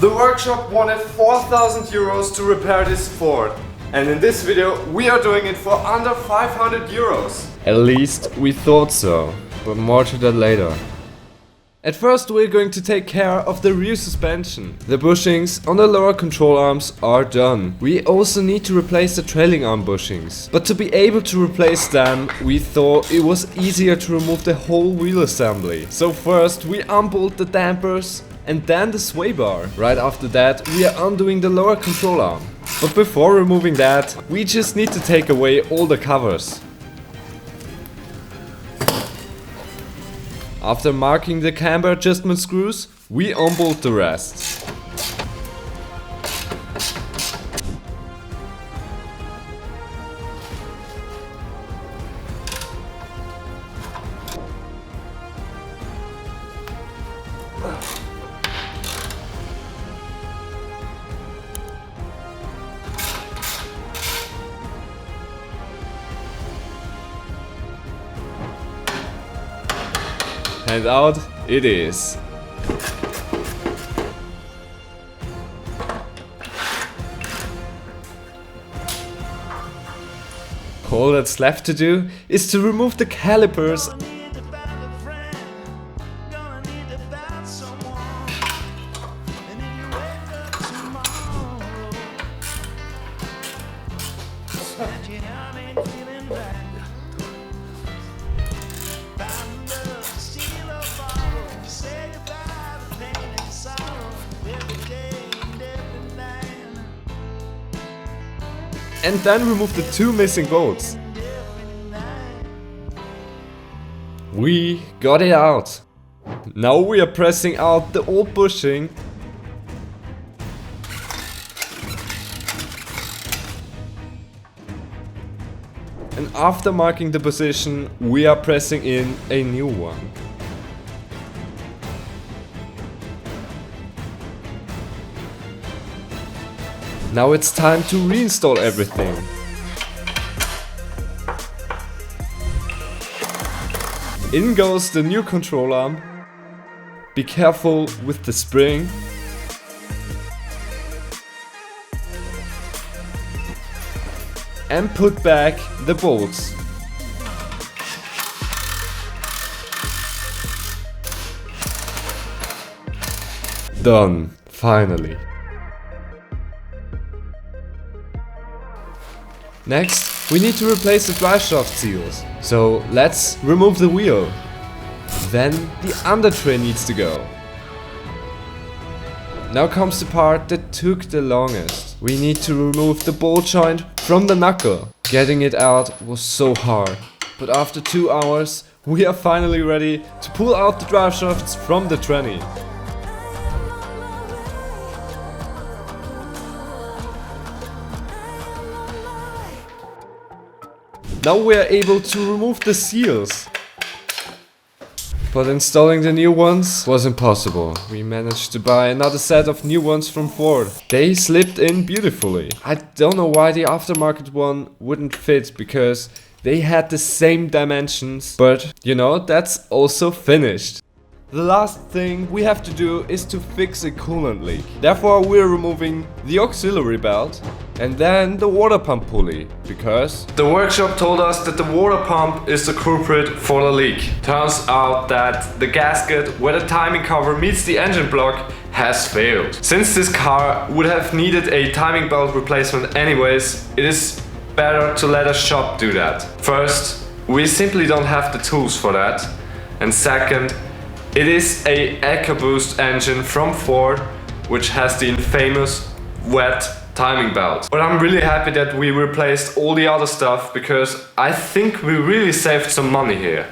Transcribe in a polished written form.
The workshop wanted 4,000 euros to repair this Ford. And in this video we are doing it for under 500 euros. At least we thought so, but more to that later. At first we're going to take care of the rear suspension. The bushings on the lower control arms are done. We also need to replace the trailing arm bushings. But to be able to replace them, we thought it was easier to remove the whole wheel assembly. So first we unbolt the dampers and then the sway bar. Right after that we are undoing the lower control arm. But before removing that, we just need to take away all the covers. After marking the camber adjustment screws, we unbolt the rest. And out it is. All that's left to do is to remove the calipers and then remove the 2 missing bolts. We got it out. Now we are pressing out the old bushing and after marking the position we are pressing in a new one. Now it's time to reinstall everything. In goes the new control arm. Be careful with the spring. And put back the bolts. Done, finally. Next, we need to replace the driveshaft seals. So let's remove the wheel. Then the under tray needs to go. Now comes the part that took the longest. We need to remove the ball joint from the knuckle. Getting it out was so hard. But after 2 hours, we are finally ready to pull out the driveshafts from the tranny. Now we are able to remove the seals. But installing the new ones was impossible. We managed to buy another set of new ones from Ford. They slipped in beautifully. I don't know why the aftermarket one wouldn't fit, because they had the same dimensions. But you know, that's also finished. The last thing we have to do is to fix a coolant leak. Therefore we're removing the auxiliary belt and then the water pump pulley, because the workshop told us that the water pump is the culprit for the leak. Turns out that the gasket where the timing cover meets the engine block has failed. Since this car would have needed a timing belt replacement anyways, it is better to let a shop do that. First, we simply don't have the tools for that. And second, it is a EcoBoost engine from Ford, which has the infamous wet timing belt. But I'm really happy that we replaced all the other stuff, because I think we really saved some money here.